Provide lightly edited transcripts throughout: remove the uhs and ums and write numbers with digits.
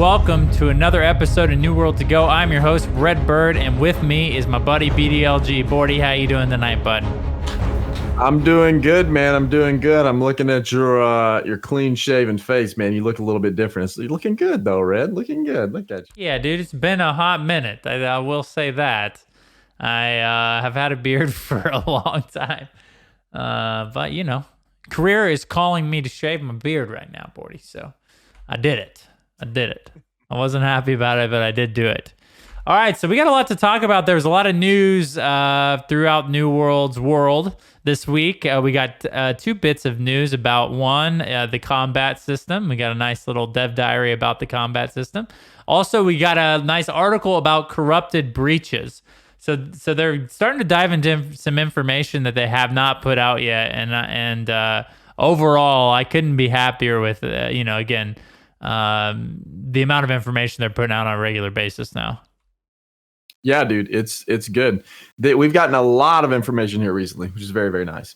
welcome to another episode of New World to Go. I'm your host, Redbyrd, and with me is my buddy BDLG. Bordy, how you doing tonight, bud? I'm doing good, man. I'm doing good. I'm looking at your clean-shaven face, man. You look a little bit different. You're looking good, though, Red. Looking good. Look at you. Yeah, dude, it's been a hot minute. I will say that. I have had a beard for a long time. But, you know, career is calling me to shave my beard right now, Bordy. So I did it. I wasn't happy about it, but I did do it. All right, so we got a lot to talk about. There's a lot of news throughout New World's world this week. We got two bits of news about one, the combat system. We got a nice little dev diary about the combat system. Also, we got a nice article about corrupted breaches. So they're starting to dive into some information that they have not put out yet. And overall, I couldn't be happier with, again, the amount of information they're putting out on a regular basis now. Yeah, dude, it's good. We've gotten a lot of information here recently, which is very, very nice.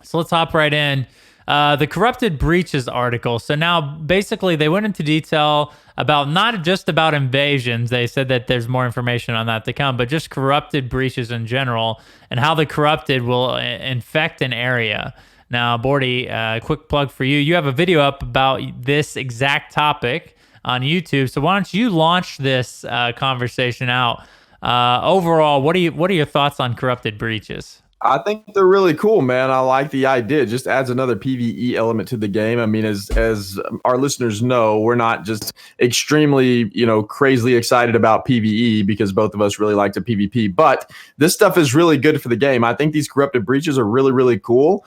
So let's hop right in. The corrupted breaches article. So now basically they went into detail about not just about invasions. They said that there's more information on that to come, but just corrupted breaches in general and how the corrupted will infect an area. Now, Bordy, quick plug for you. You have a video up about this exact topic on YouTube. So why don't you launch this conversation out? Overall, what are your thoughts on corrupted breaches? I think they're really cool, man. I like the idea. It just adds another PvE element to the game. I mean, as our listeners know, we're not just extremely, crazily excited about PvE because both of us really like to PvP. But this stuff is really good for the game. I think these corrupted breaches are really, really cool.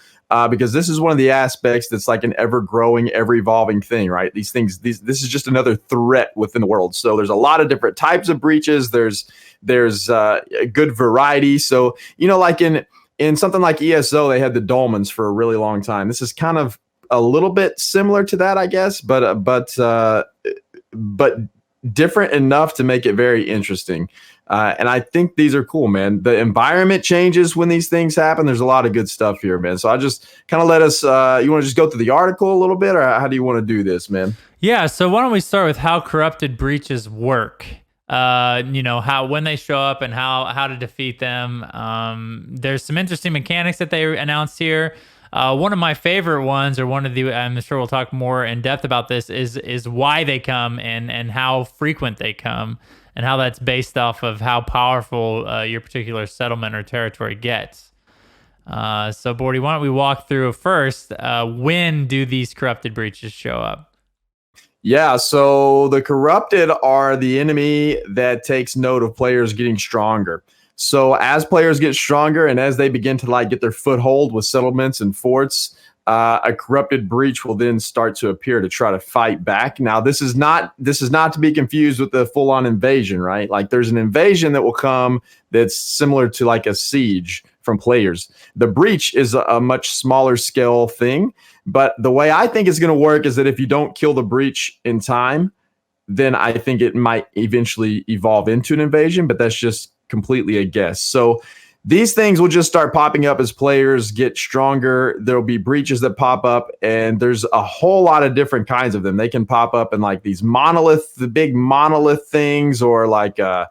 Because this is one of the aspects that's like an ever-growing, ever-evolving thing, right? This is just another threat within the world. So there's a lot of different types of breaches. There's a good variety. So like in something like ESO, they had the dolmens for a really long time. This is kind of a little bit similar to that, I guess, but different enough to make it very interesting. And I think these are cool, man. The environment changes when these things happen. There's a lot of good stuff here, man. So I just kind of let us, you want to just go through the article a little bit, or how do you want to do this, man? Yeah. So why don't we start with how corrupted breaches work? How when they show up and how to defeat them. There's some interesting mechanics that they announced here. One of my favorite ones, or one of the, I'm sure we'll talk more in depth about this, is why they come and how frequent they come, and how that's based off of how powerful your particular settlement or territory gets. So, Bordy, why don't we walk through first? When do these corrupted breaches show up? Yeah, so the corrupted are the enemy that takes note of players getting stronger. So as players get stronger and as they begin to get their foothold with settlements and forts, a corrupted breach will then start to appear to try to fight back. Now, this is not to be confused with the full-on invasion, right? Like there's an invasion that will come that's similar to like a siege from players. The breach is a much smaller scale thing, but the way I think it's going to work is that if you don't kill the breach in time, then I think it might eventually evolve into an invasion, but that's just completely a guess. So these things will just start popping up as players get stronger. There'll be breaches that pop up, and there's a whole lot of different kinds of them. They can pop up in like these the big monolith things, or like a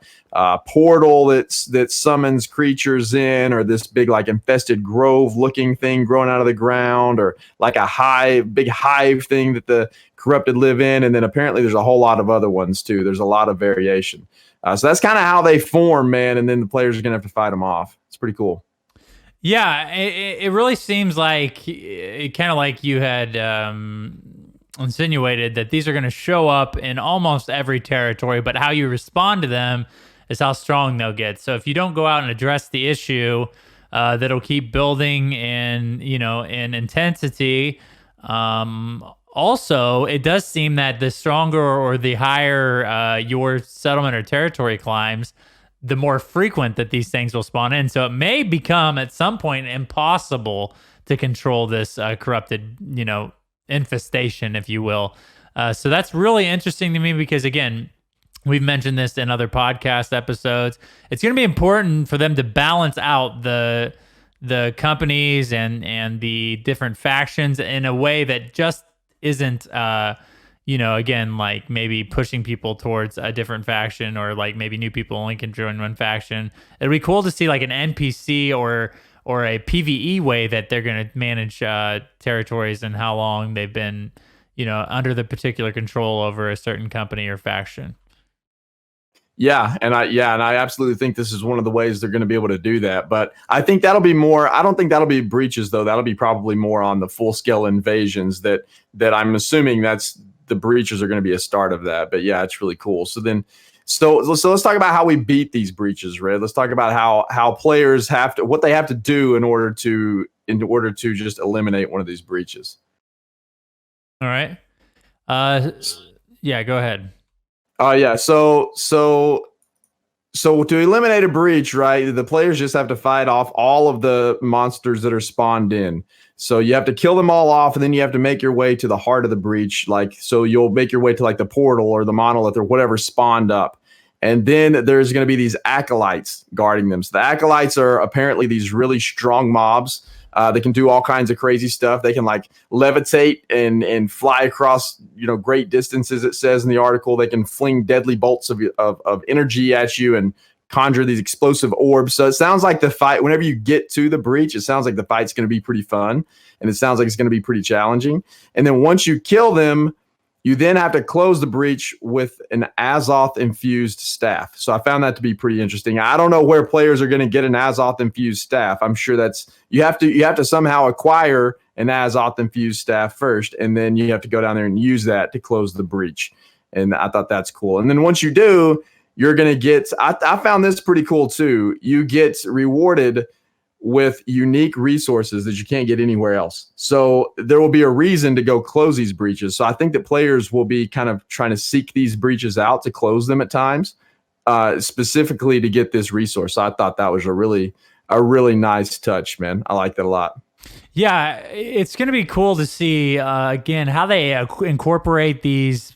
portal that summons creatures in, or this big like infested grove looking thing growing out of the ground, or like a big hive thing that the corrupted live in. And then apparently there's a whole lot of other ones too. There's a lot of variation. So that's kind of how they form, man. And then the players are going to have to fight them off. It's pretty cool. Yeah, it really seems like kind of like you had insinuated that these are going to show up in almost every territory, but how you respond to them is how strong they'll get. So if you don't go out and address the issue, that'll keep building in intensity. Also, it does seem that the stronger or the higher your settlement or territory climbs, the more frequent that these things will spawn in. So it may become at some point impossible to control this corrupted, infestation, if you will. So that's really interesting to me because, again, we've mentioned this in other podcast episodes. It's going to be important for them to balance out the companies and the different factions in a way that just isn't again, like maybe pushing people towards a different faction, or like maybe new people only can join one faction. It'd be cool to see like an NPC or a PvE way that they're going to manage territories and how long they've been, under the particular control over a certain company or faction. And I absolutely think this is one of the ways they're going to be able to do that. But I think that'll be more. I don't think that'll be breaches though. That'll be probably more on the full scale invasions. That I'm assuming that's the breaches are going to be a start of that. But yeah, it's really cool. So let's talk about how we beat these breaches, Red. Let's talk about how players what they have to do in order to just eliminate one of these breaches. All right. Yeah, go ahead. So to eliminate a breach, right, the players just have to fight off all of the monsters that are spawned in. So you have to kill them all off, and then you have to make your way to the heart of the breach. So you'll make your way to like the portal or the monolith or whatever spawned up. And then there's going to be these acolytes guarding them. So the acolytes are apparently these really strong mobs. They can do all kinds of crazy stuff. They can like levitate and fly across, great distances. It says in the article, they can fling deadly bolts of energy at you and conjure these explosive orbs. So it sounds like the fight, whenever you get to the breach, it sounds like the fight's going to be pretty fun. And it sounds like it's going to be pretty challenging. And then once you kill them, you then have to close the breach with an Azoth-infused staff. So I found that to be pretty interesting. I don't know where players are going to get an Azoth-infused staff. I'm sure you have to somehow acquire an Azoth-infused staff first, and then you have to go down there and use that to close the breach. And I thought that's cool. And then once you do, you're going to get – I found this pretty cool too. You get rewarded with unique resources that you can't get anywhere else. So there will be a reason to go close these breaches. So I think that players will be kind of trying to seek these breaches out to close them at times, specifically to get this resource. So I thought that was a really nice touch, man. I like that a lot. Yeah, it's going to be cool to see, again, how they incorporate these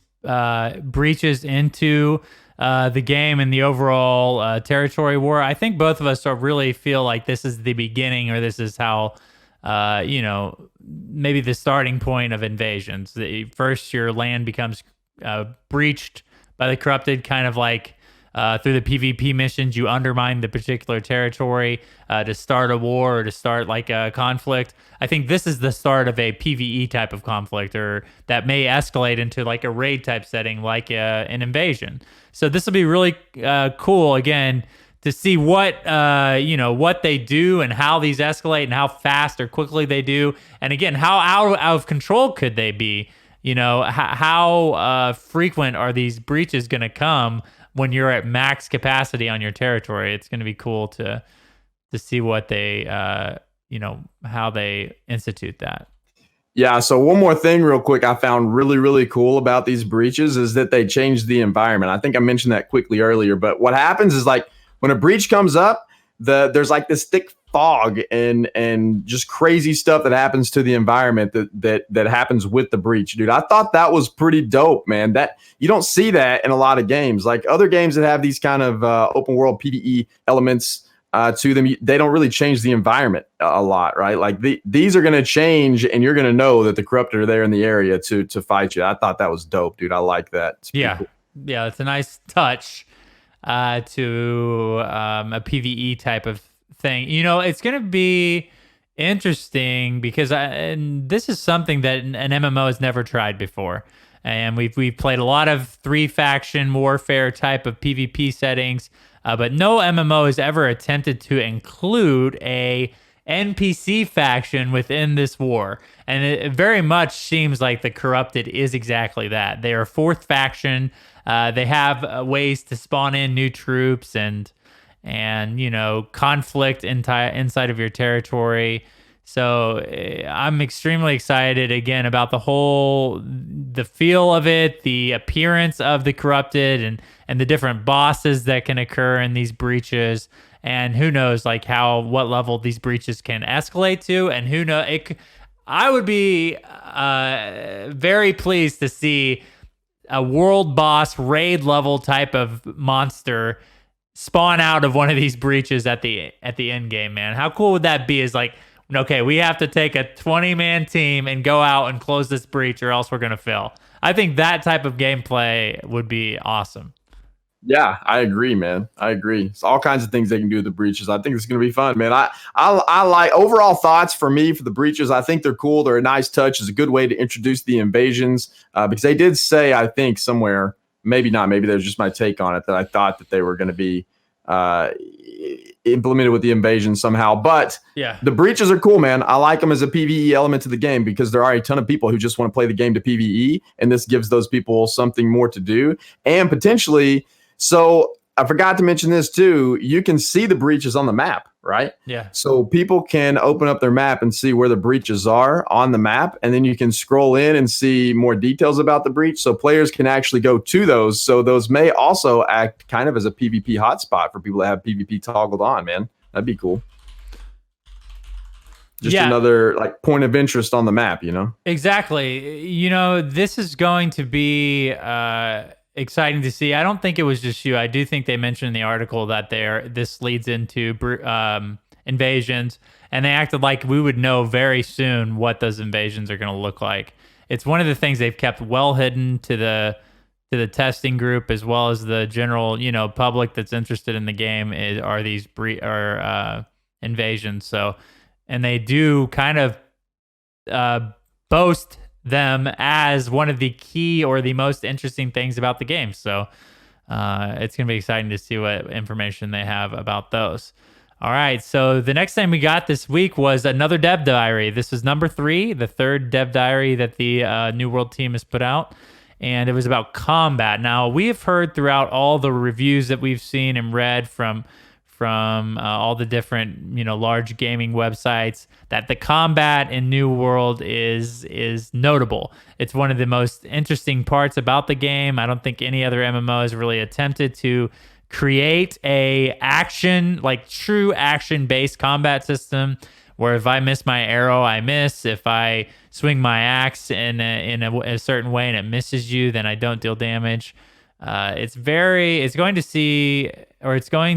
breaches into the game and the overall territory war. I think both of us really feel like this is the beginning, or this is how, maybe the starting point of invasions. First, your land becomes breached by the corrupted, kind of like through the PvP missions, you undermine the particular territory to start a war or to start like a conflict. I think this is the start of a PvE type of conflict, or that may escalate into like a raid type setting, like an invasion. So this will be really cool, again, to see what what they do and how these escalate and how fast or quickly they do, and again, how out of control could they be? How frequent are these breaches going to come when you're at max capacity on your territory? It's going to be cool to see what they how they institute that. Yeah, so one more thing real quick I found really, really cool about these breaches is that they changed the environment. I think I mentioned that quickly earlier, but what happens is like when a breach comes up, there's like this thick fog and just crazy stuff that happens to the environment that happens with the breach, dude. I thought that was pretty dope, man. That you don't see that in a lot of games. Like other games that have these kind of open world PvE elements to them, they don't really change the environment a lot, right? Like these are going to change, and you're going to know that the corrupted are there in the area to fight you. I thought that was dope, dude. I like that. Yeah, cool. Yeah, it's a nice touch to a PvE type of thing. It's going to be interesting because and this is something that an MMO has never tried before. And we've played a lot of 3-faction warfare type of PvP settings, but no MMO has ever attempted to include a NPC faction within this war. And it very much seems like the Corrupted is exactly that. They are a 4th faction. They have ways to spawn in new troops and conflict inside of your territory. So I'm extremely excited again about the feel of it, the appearance of the Corrupted, and the different bosses that can occur in these breaches. And who knows, like what level these breaches can escalate to, and who knows, I would be very pleased to see a world boss raid level type of monster spawn out of one of these breaches at the end game, man. How cool would that be? Is like, okay, we have to take a 20-man team and go out and close this breach, or else we're gonna fail. I think that type of gameplay would be awesome. Yeah, I agree, man. I agree. It's all kinds of things they can do with the breaches. I think it's going to be fun, man. I like overall thoughts for me for the breaches. I think they're cool. They're a nice touch. It's a good way to introduce the invasions because they did say, I think somewhere, maybe not, maybe there's just my take on it, that I thought that they were going to be implemented with the invasion somehow. But Yeah. the breaches are cool, man. I like them as a PvE element to the game because there are a ton of people who just want to play the game to PvE, and this gives those people something more to do and potentially. So I forgot to mention this too. You can see the breaches on the map, right? Yeah. So people can open up their map and see where the breaches are on the map. And then you can scroll in and see more details about the breach. So players can actually go to those. So those may also act kind of as a PvP hotspot for people that have PvP toggled on, man. That'd be cool. Just another like point of interest on the map, you know? Exactly. You know, this is going to be exciting to see. I don't think it was just you. I do think they mentioned in the article that this leads into invasions, and they acted like we would know very soon what those invasions are going to look like. It's one of the things they've kept well hidden to the testing group as well as the general, public that's interested in the game are these invasions. So, and they do kind of boast them as one of the key or the most interesting things about the game. So it's going to be exciting to see what information they have about those. All right. So the next thing we got this week was another dev diary. This is number 3, the third dev diary that the New World team has put out. And it was about combat. Now, we have heard throughout all the reviews that we've seen and read from all the different, large gaming websites that the combat in New World is notable. It's one of the most interesting parts about the game. I don't think any other MMO has really attempted to create a true action-based combat system where if I miss my arrow, I miss. If I swing my axe in a certain way and it misses you, then I don't deal damage. It's going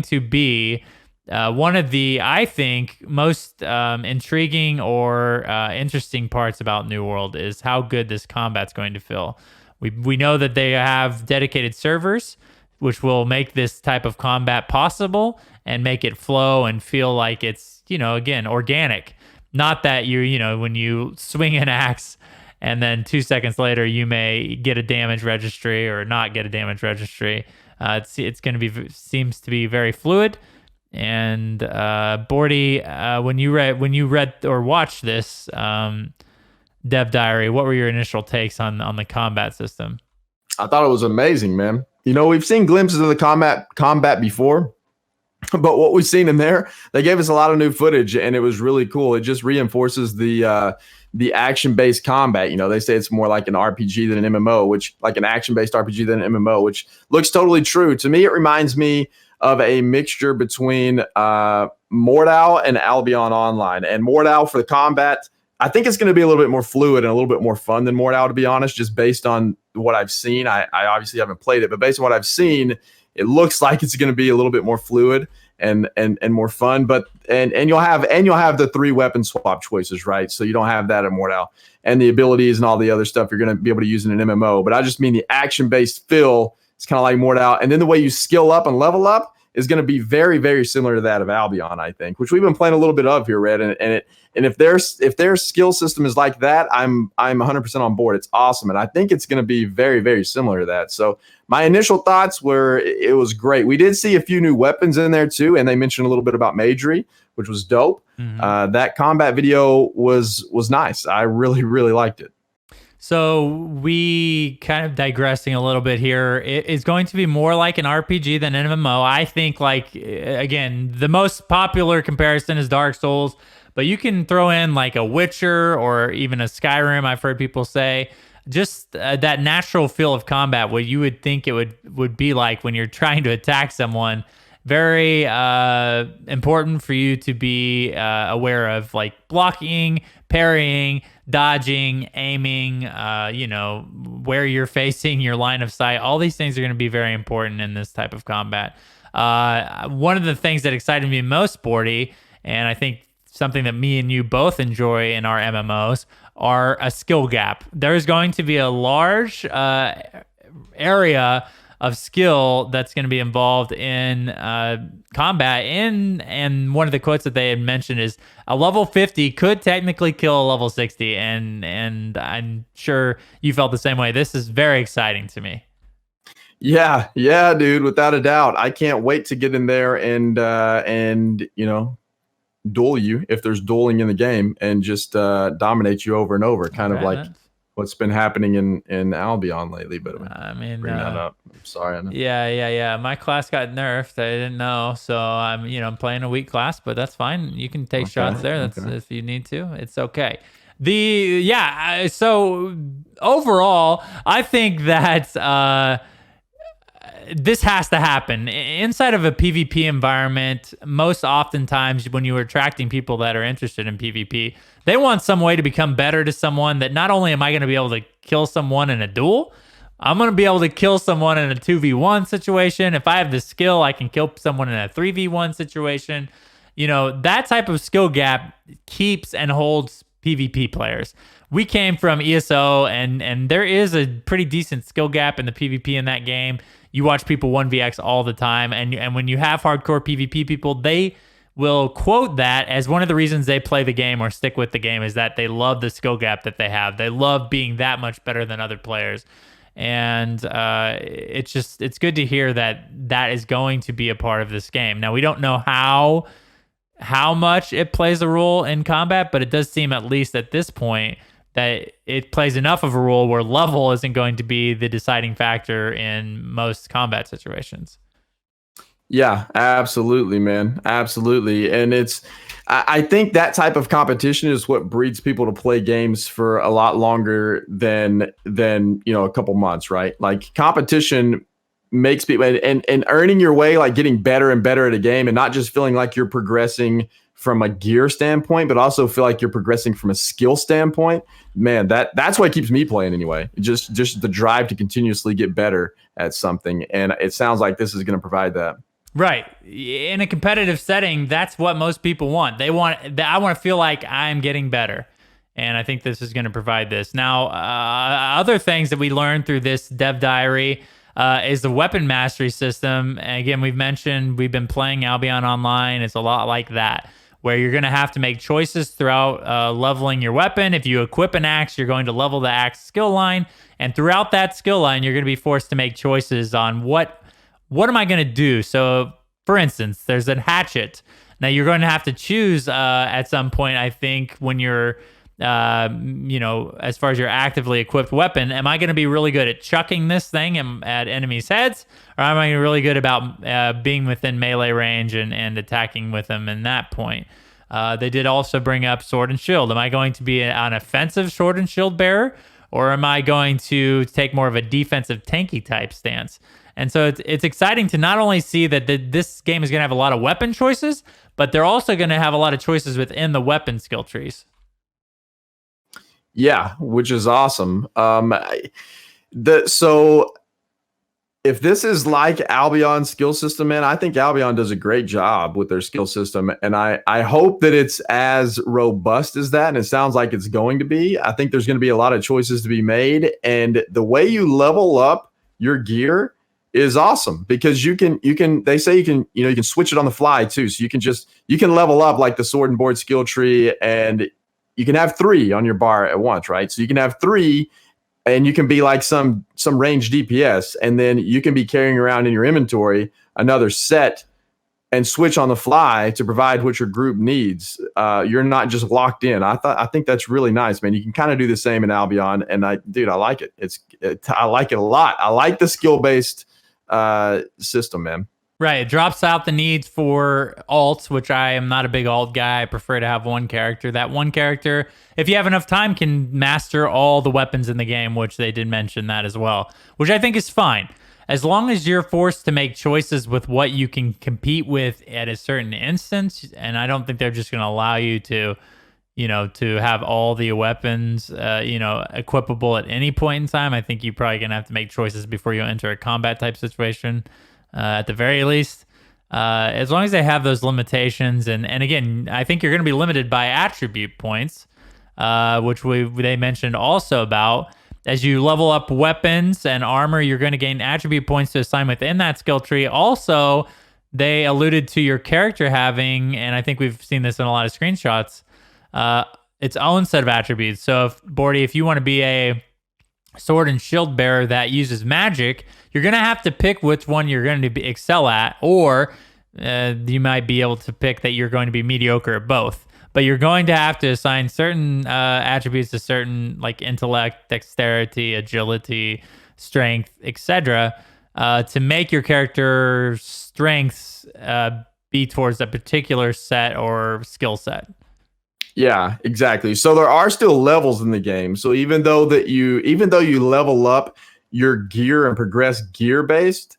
to be one of the, I think, most intriguing or interesting parts about New World is how good this combat's going to feel. We know that they have dedicated servers, which will make this type of combat possible and make it flow and feel like it's, again, organic. Not that when you swing an axe and then 2 seconds later you may get a damage registry or not get a damage registry. It's going to be seems to be very fluid. And Bordy, when you read or watched this dev diary, what were your initial takes on the combat system? I thought it was amazing, man. We've seen glimpses of the combat before, but what we've seen in there, they gave us a lot of new footage, and it was really cool. It just reinforces the action-based combat. They say it's more like an RPG than an MMO, which like an action-based RPG than an MMO, which looks totally true. To me, it reminds me of a mixture between Mordau and Albion Online. And Mordau for the combat, I think it's going to be a little bit more fluid and a little bit more fun than Mordau, to be honest, just based on what I've seen. I obviously haven't played it, but based on what I've seen, it looks like it's going to be a little bit more fluid and more fun. But and you'll have the 3 weapon swap choices, right? So you don't have that in Mordau, and the abilities and all the other stuff you're going to be able to use in an MMO. But I just mean the action-based feel. It's kind of like Mordau, and then the way you skill up and level up is going to be very, very similar to that of Albion, I think, which we've been playing a little bit of here, Red. And if their skill system is like that, I'm 100% on board. It's awesome, and I think it's going to be very, very similar to that. So my initial thoughts were it was great. We did see a few new weapons in there too, and they mentioned a little bit about Magery, which was dope. Mm-hmm. That combat video was nice. I really, really liked it. So we kind of digressing a little bit here. It is going to be more like an RPG than an MMO. I think, again, the most popular comparison is Dark Souls, but you can throw in like a Witcher or even a Skyrim. I've heard people say just that natural feel of combat, what you would think it would be like when you're trying to attack someone. Very important for you to be aware of, like blocking, parrying, dodging, aiming, where you're facing, your line of sight. All these things are going to be very important in this type of combat. One of the things that excited me most, Sporty, and I think something that me and you both enjoy in our MMOs, are a skill gap. There's going to be a large area of skill that's going to be involved in combat. And one of the quotes that they had mentioned is a level 50 could technically kill a level 60, and I'm sure you felt the same way. This is very exciting to me. Yeah, dude, without a doubt. I can't wait to get in there and duel you if there's dueling in the game, and just dominate you over and over, kind of like what's been happening in Albion lately. But I mean, bring that up. I'm sorry. I know. Yeah. My class got nerfed. I didn't know, so I'm playing a weak class, but that's fine. You can take shots there. That's if you need to. It's okay. So overall, I think that this has to happen inside of a PvP environment. Most oftentimes when you're attracting people that are interested in PvP, they want some way to become better to someone. That not only am I going to be able to kill someone in a duel, I'm going to be able to kill someone in a 2v1 situation. If I have the skill, I can kill someone in a 3v1 situation. That type of skill gap keeps and holds PvP players. We came from ESO, and there is a pretty decent skill gap in the PvP in that game. You watch people 1vx all the time, and when you have hardcore PvP people, they will quote that as one of the reasons they play the game or stick with the game, is that they love the skill gap that they have. They love being that much better than other players. And it's good to hear that is going to be a part of this game. Now, we don't know how much it plays a role in combat, but it does seem, at least at this point, that it plays enough of a role where level isn't going to be the deciding factor in most combat situations. Yeah, absolutely, man. Absolutely. And I think that type of competition is what breeds people to play games for a lot longer than a couple months, right? Like, competition makes people, and earning your way, like getting better and better at a game, and not just feeling like you're progressing from a gear standpoint, but also feel like you're progressing from a skill standpoint. Man, that's what keeps me playing anyway. Just the drive to continuously get better at something. And it sounds like this is going to provide that. Right. In a competitive setting, that's what most people want. I want to feel like I'm getting better. And I think this is going to provide this. Now, other things that we learned through this dev diary is the weapon mastery system. And again, we've been playing Albion Online. It's a lot like that, where you're going to have to make choices throughout leveling your weapon. If you equip an axe, you're going to level the axe skill line. And throughout that skill line, you're going to be forced to make choices on what am I going to do? So, for instance, there's a hatchet. Now, you're going to have to choose at some point, I think, when you're, as far as your actively equipped weapon, am I going to be really good at chucking this thing at enemies' heads? Or am I really good about being within melee range and attacking with them in that point? They did also bring up sword and shield. Am I going to be an offensive sword and shield bearer? Or am I going to take more of a defensive tanky type stance? And so it's exciting to not only see that this game is going to have a lot of weapon choices, but they're also going to have a lot of choices within the weapon skill trees. Yeah, which is awesome. So if this is like Albion's skill system, man, I think Albion does a great job with their skill system. And I hope that it's as robust as that. And it sounds like it's going to be. I think there's going to be a lot of choices to be made. And the way you level up your gear is awesome, because they say you can switch it on the fly too. So you can level up like the sword and board skill tree, and you can have 3 on your bar at once, right? So you can have 3, and you can be like some range DPS, and then you can be carrying around in your inventory another set and switch on the fly to provide what your group needs. You're not just locked in. I think that's really nice, man. You can kind of do the same in Albion, and I like it. I like it a lot. I like the skill-based system, man. Right. It drops out the need for alts, which I am not a big alt guy. I prefer to have one character. That one character, if you have enough time, can master all the weapons in the game, which they did mention that as well, which I think is fine. As long as you're forced to make choices with what you can compete with at a certain instance, and I don't think they're just going to allow you to have all the weapons, equipable at any point in time. I think you're probably going to have to make choices before you enter a combat type situation, at the very least. As long as they have those limitations. And again, I think you're going to be limited by attribute points. which they mentioned also about. As you level up weapons and armor, you're going to gain attribute points to assign within that skill tree. Also, they alluded to your character having, and I think we've seen this in a lot of screenshots, its own set of attributes. So, if you want to be a sword and shield bearer that uses magic, you're going to have to pick which one you're going to excel at, or you might be able to pick that you're going to be mediocre at both. But you're going to have to assign certain attributes to certain, like intellect, dexterity, agility, strength, etc., to make your character's strengths be towards a particular set or skill set. Yeah, exactly. So there are still levels in the game. So even though you level up your gear and progress gear based,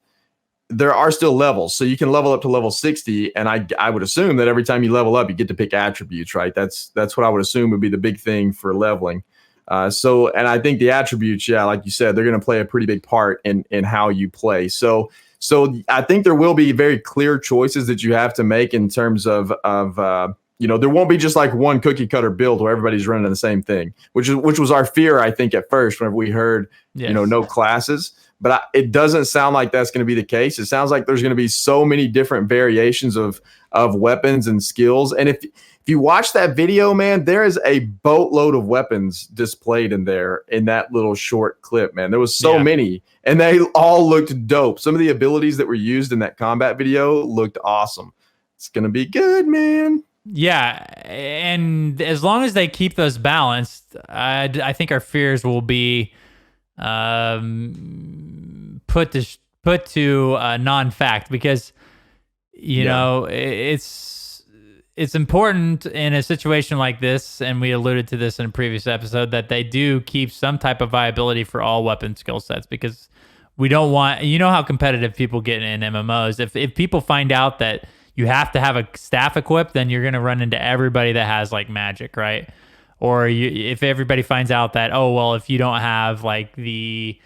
there are still levels. So you can level up to level 60, and I would assume that every time you level up, you get to pick attributes, right? That's what I would assume would be the big thing for leveling. And I think the attributes, yeah, like you said, they're going to play a pretty big part in how you play. So I think there will be very clear choices that you have to make in terms of there won't be just like one cookie cutter build where everybody's running the same thing, which was our fear, I think, at first whenever we heard, yes, no classes. But it doesn't sound like that's going to be the case. It sounds like there's going to be so many different variations of weapons and skills. And if you watch that video, man, there is a boatload of weapons displayed in that little short clip, man. There was so many, and they all looked dope. Some of the abilities that were used in that combat video looked awesome. It's going to be good, man. Yeah, and as long as they keep those balanced, I think our fears will be put to non-fact, because it's important in a situation like this, and we alluded to this in a previous episode, that they do keep some type of viability for all weapon skill sets, because we don't want, how competitive people get in MMOs. If people find out that you have to have a staff equipped, then you're going to run into everybody that has like magic, right? Or if everybody finds out that, if you don't have like the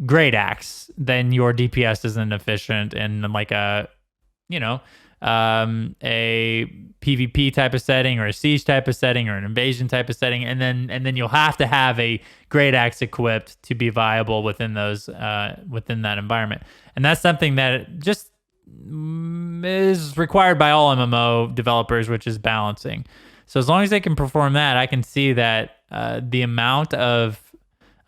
great axe, then your DPS isn't efficient in like a PvP type of setting, or a siege type of setting, or an invasion type of setting, and then you'll have to have a great axe equipped to be viable within those within that environment. And that's something that just is required by all MMO developers, which is balancing. So as long as they can perform that, I can see that the amount of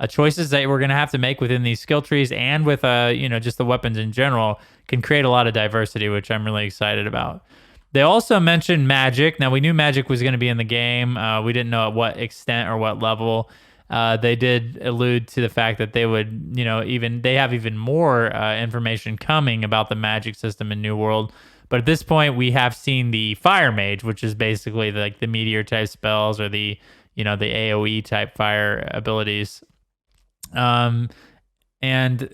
choices that we're going to have to make within these skill trees, and with just the weapons in general, can create a lot of diversity, which I'm really excited about. They also mentioned magic. Now, we knew magic was going to be in the game. We didn't know at what extent or what level. They did allude to the fact that they would, they have even more information coming about the magic system in New World. But at this point, we have seen the Fire Mage, which is basically like the meteor type spells, or the AoE type fire abilities. And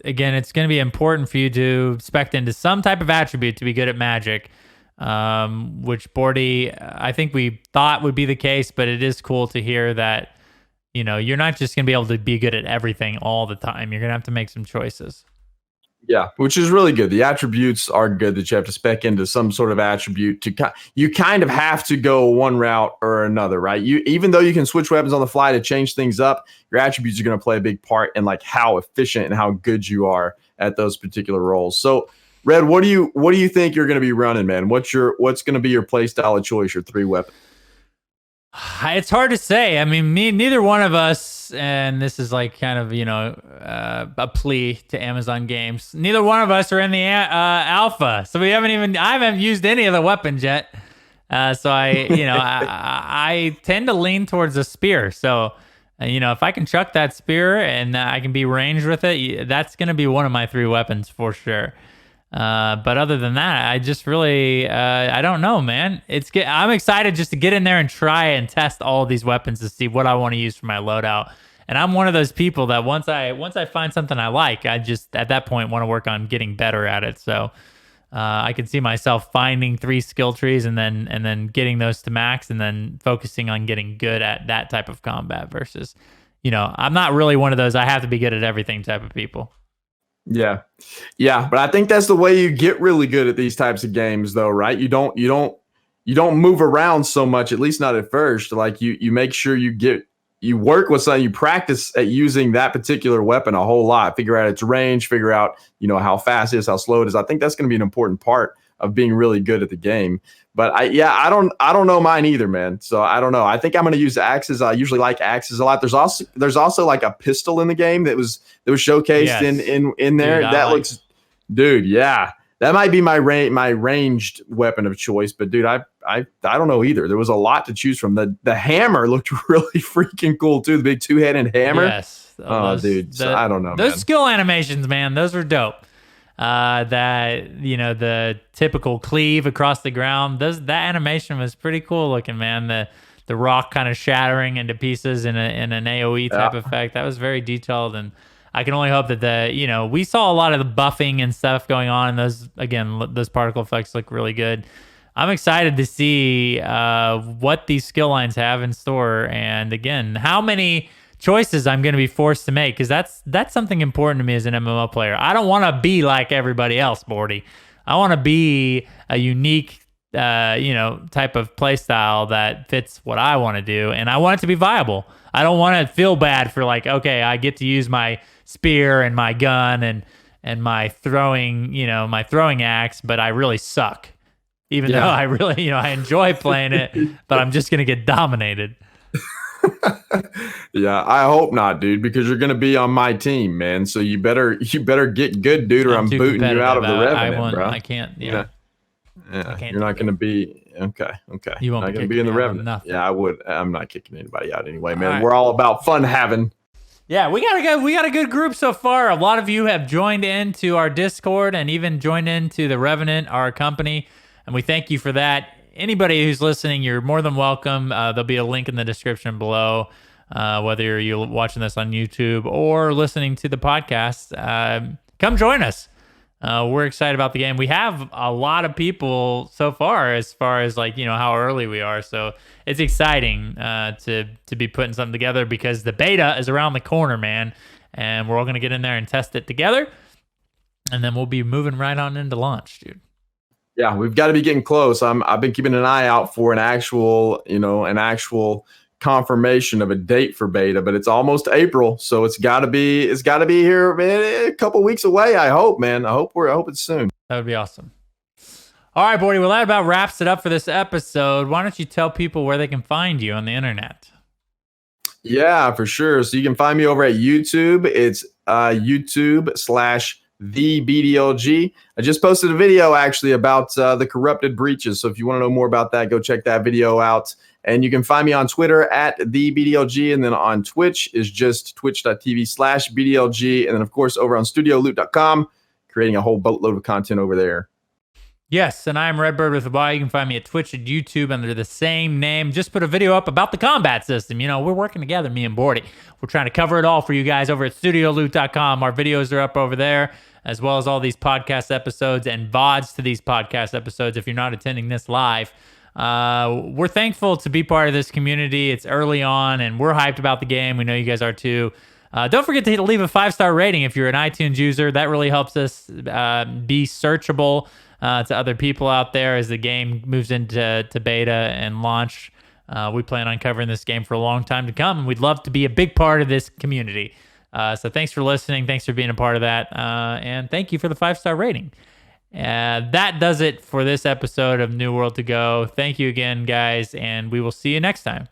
again, it's going to be important for you to spec into some type of attribute to be good at magic, which Bordy, I think we thought would be the case, but it is cool to hear that, you're not just going to be able to be good at everything all the time. You're going to have to make some choices. Yeah, which is really good. The attributes are good that you have to spec into some sort of attribute. You kind of have to go one route or another, right? Even though you can switch weapons on the fly to change things up, your attributes are going to play a big part in like how efficient and how good you are at those particular roles. So, Red, what do you think you're going to be running, man? What's going to be your play style of choice? Your 3 weapons? It's hard to say. I mean, neither one of us, and this is like kind of, a plea to Amazon Games. Neither one of us are in the alpha. So I haven't used any of the weapons yet. So I tend to lean towards a spear. So, if I can chuck that spear and I can be ranged with it, that's going to be one of my 3 weapons for sure. But other than that, I just really, I don't know, man. I'm excited just to get in there and try and test all of these weapons to see what I want to use for my loadout. And I'm one of those people that once I find something I like, I just at that point want to work on getting better at it. So I can see myself finding 3 skill trees and then getting those to max, and then focusing on getting good at that type of combat versus, I'm not really one of those I have to be good at everything type of people. Yeah, but I think that's the way you get really good at these types of games, though, right? You don't you don't move around so much, at least not at first. Like you make sure you work with something, you practice at using that particular weapon a whole lot, figure out its range, figure out, how fast it is, how slow it is. I think that's going to be an important part of being really good at the game. But I don't know mine either, man. So I don't know. I think I'm going to use axes. I usually like axes a lot. There's also like a pistol in the game that was showcased Yes. in there. Dude, That looks, dude, yeah. That might be my ranged weapon of choice, but dude, I don't know either. There was a lot to choose from. The hammer looked really freaking cool too. The big 2-handed hammer. Yes. Dude. So I don't know. Those man. skill animations, man, those were dope. The typical cleave across the ground. That animation was pretty cool looking, man. The rock kind of shattering into pieces in an AOE type effect. That was very detailed, and I can only hope that we saw a lot of the buffing and stuff going on, and those particle effects look really good. I'm excited to see what these skill lines have in store, and again, how many choices I'm going to be forced to make, because that's something important to me as an MMO player. I don't want to be like everybody else, Morty. I want to be a unique type of play style that fits what I want to do, and I want it to be viable. I don't want to feel bad for like, okay, I get to use my spear and my gun and my throwing axe, but I really suck. Even though I really, I enjoy playing it, but I'm just going to get dominated. Yeah, I hope not, dude, because you're going to be on my team, man. So you better get good, dude, or I'm booting you out of the Revenant, bro. I can't, Yeah, can't you're not going to be okay. You won't not going to kick be in the me out of Revenant. nothing. Yeah, I would. I'm not kicking anybody out anyway, man. All right. We're all about fun having. Yeah, we got a good group so far. A lot of you have joined into our Discord and even joined into the Revenant, our company, and we thank you for that. Anybody who's listening, you're more than welcome. There'll be a link in the description below, whether you're watching this on YouTube or listening to the podcast. Come join us. We're excited about the game. We have a lot of people so far as like, how early we are. So it's exciting to be putting something together, because the beta is around the corner, man. And we're all going to get in there and test it together. And then we'll be moving right on into launch, dude. Yeah, we've got to be getting close. I've been keeping an eye out for an actual confirmation of a date for beta, but it's almost April, so it's got to be here, man, a couple weeks away. I hope, man. I hope it's soon. That would be awesome. All right, Bordy. Well, that about wraps it up for this episode. Why don't you tell people where they can find you on the internet? Yeah, for sure. So you can find me over at YouTube. It's YouTube/the BDLG. I just posted a video actually about the corrupted breaches. So if you want to know more about that, go check that video out. And you can find me on Twitter at the BDLG. And then on Twitch is just twitch.tv/BDLG. And then, of course, over on studioloot.com, creating a whole boatload of content over there. Yes, and I'm Redbird with a Y. You can find me at Twitch and YouTube under the same name. Just put a video up about the combat system. We're working together, me and Bordy. We're trying to cover it all for you guys over at studioloot.com. Our videos are up over there, as well as all these podcast episodes and VODs to these podcast episodes if you're not attending this live. We're thankful to be part of this community. It's early on, and we're hyped about the game. We know you guys are too. Don't forget to leave a 5-star rating if you're an iTunes user. That really helps us be searchable to other people out there as the game moves into beta and launch. We plan on covering this game for a long time to come, and we'd love to be a big part of this community. So thanks for listening. Thanks for being a part of that. And thank you for the 5-star rating. That does it for this episode of New World to Go. Thank you again, guys, and we will see you next time.